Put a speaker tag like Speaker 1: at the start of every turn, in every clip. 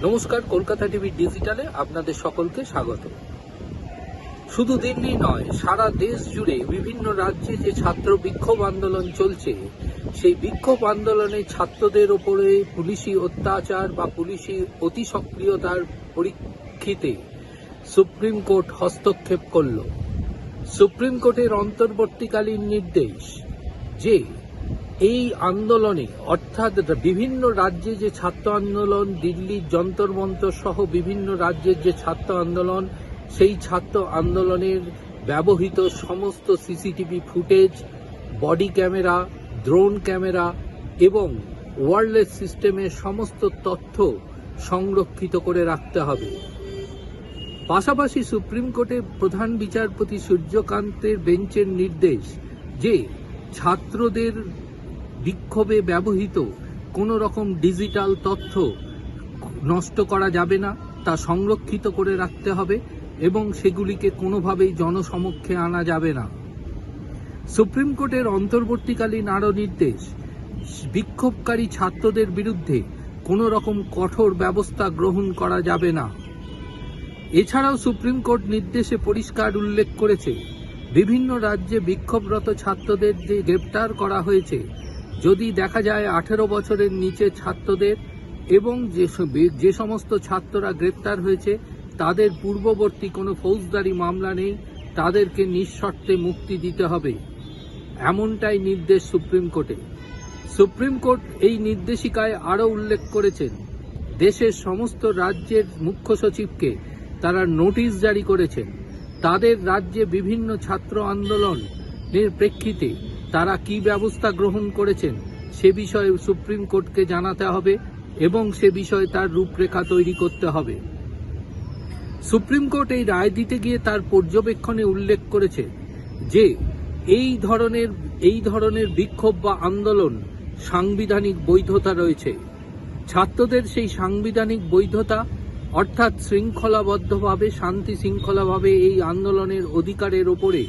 Speaker 1: নমস্কার, কলকাতা টিভি ডিজিটালে আপনাদের সকলকে স্বাগত। শুধু দিল্লি নয়, সারা দেশ জুড়ে বিভিন্ন রাজ্যে যে ছাত্র বিক্ষোভ আন্দোলন চলছে, সেই বিক্ষোভ আন্দোলনে ছাত্রদের ওপরে পুলিশি অত্যাচার বা পুলিশি অতি সক্রিয়তার পরিপ্রেক্ষিতে সুপ্রিম কোর্ট হস্তক্ষেপ করল। সুপ্রিম কোর্টের অন্তর্বর্তীকালীন নির্দেশ যে এই আন্দোলনে অর্থাৎ বিভিন্ন রাজ্যে যে ছাত্র আন্দোলন, দিল্লির যন্তর মন্তর সহ বিভিন্ন রাজ্যের যে ছাত্র আন্দোলন, সেই ছাত্র আন্দোলনের ব্যবহৃত সমস্ত CCTV footage, body camera, drone camera এবং ওয়্যারলেস সিস্টেমের সমস্ত তথ্য সংরক্ষিত করে রাখতে হবে। পাশাপাশি সুপ্রিম কোর্টের প্রধান বিচারপতি সূর্যকান্তের বেঞ্চের নির্দেশ যে ছাত্রদের বিক্ষোভে ব্যবহৃত কোনো রকম ডিজিটাল তথ্য নষ্ট করা যাবে না, তা সংরক্ষিত করে রাখতে হবে এবং সেগুলিকে কোনোভাবেই জনসমক্ষে আনা যাবে না। সুপ্রিম কোর্টের অন্তর্বর্তীকালীন আরও নির্দেশ, বিক্ষোভকারী ছাত্রদের বিরুদ্ধে কোনো রকম কঠোর ব্যবস্থা গ্রহণ করা যাবে না। এছাড়াও সুপ্রিম কোর্ট নির্দেশে পরিষ্কার উল্লেখ করেছে, বিভিন্ন রাজ্যে বিক্ষোভরত ছাত্রদের যে গ্রেপ্তার করা হয়েছে, যদি দেখা যায় 18 বছরের নিচে ছাত্রদের এবং যে সমস্ত ছাত্ররা গ্রেপ্তার হয়েছে তাদের পূর্ববর্তী কোনো ফৌজদারি মামলা নেই, তাদেরকে নিঃশর্তে মুক্তি দিতে হবে, এমনটাই নির্দেশ সুপ্রিম কোর্টে। সুপ্রিম কোর্ট এই নির্দেশিকায় আরও উল্লেখ করেছেন, দেশের সমস্ত রাজ্যের মুখ্য সচিবকে তারা নোটিশ জারি করেছেন, তাদের রাজ্যে বিভিন্ন ছাত্র আন্দোলনের প্রেক্ষিতে তারা কি ব্যবস্থা গ্রহণ করেছেন সে বিষয়ে সুপ্রিম কোর্টকে জানাতে হবে এবং সে বিষয়ে তার রূপরেখা তৈরি করতে হবে। সুপ্রিম কোর্ট এই রায় দিতে গিয়ে তার পর্যবেক্ষণে উল্লেখ করেছে যে এই ধরনের বিক্ষোভ বা আন্দোলন সাংবিধানিক বৈধতা রয়েছে। ছাত্রদের সেই সাংবিধানিক বৈধতা অর্থাৎ শৃঙ্খলাবদ্ধভাবে, শান্তি শৃঙ্খলাভাবে এই আন্দোলনের অধিকারের ওপরে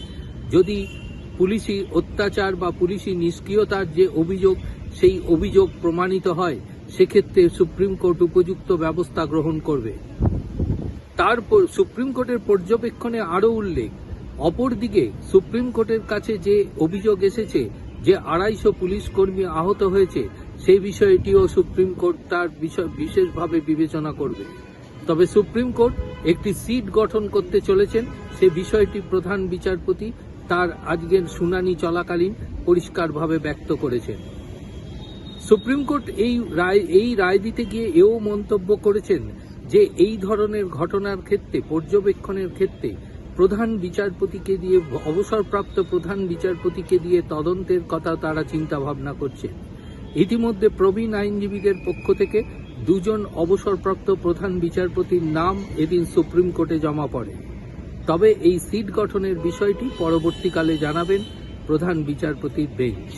Speaker 1: যদি পুলিশি অত্যাচার বা পুলিশি নিষ্ক্রিয়তার যে অভিযোগ, সেই অভিযোগ প্রমাণিত হয়, সেক্ষেত্রে সুপ্রিম কোর্ট উপযুক্ত ব্যবস্থা গ্রহণ করবে। তারপর সুপ্রিম কোর্টের পর্যবেক্ষণে আরও উল্লেখ, অপরদিকে সুপ্রিম কোর্টের কাছে যে অভিযোগ এসেছে যে 250 পুলিশ কর্মী আহত হয়েছে, সেই বিষয়টিও সুপ্রিম কোর্ট তার বিশেষভাবে বিবেচনা করবে। তবে সুপ্রিম কোর্ট একটি সিট গঠন করতে চলেছেন, সে বিষয়টি প্রধান বিচারপতি তার আজকের শুনানি চলাকালীন পরিষ্কারভাবে ব্যক্ত করেছেন। সুপ্রিম কোর্ট এই রায় দিতে গিয়ে এও মন্তব্য করেছেন যে এই ধরনের ঘটনার ক্ষেত্রে, পর্যবেক্ষণের ক্ষেত্রে প্রধান বিচারপতিকে দিয়ে, অবসরপ্রাপ্ত প্রধান বিচারপতিকে দিয়ে তদন্তের কথা তারা চিন্তা ভাবনা করছে। ইতিমধ্যে প্রবীণ আইনজীবীদের পক্ষ থেকে 2 জন অবসরপ্রাপ্ত প্রধান বিচারপতির নাম এদিন সুপ্রিম কোর্টে জমা পড়ে। তবে এই সিট গঠনের বিষয়টি পরবর্তীকালে জানাবেন প্রধান বিচারপতির বেঞ্চ।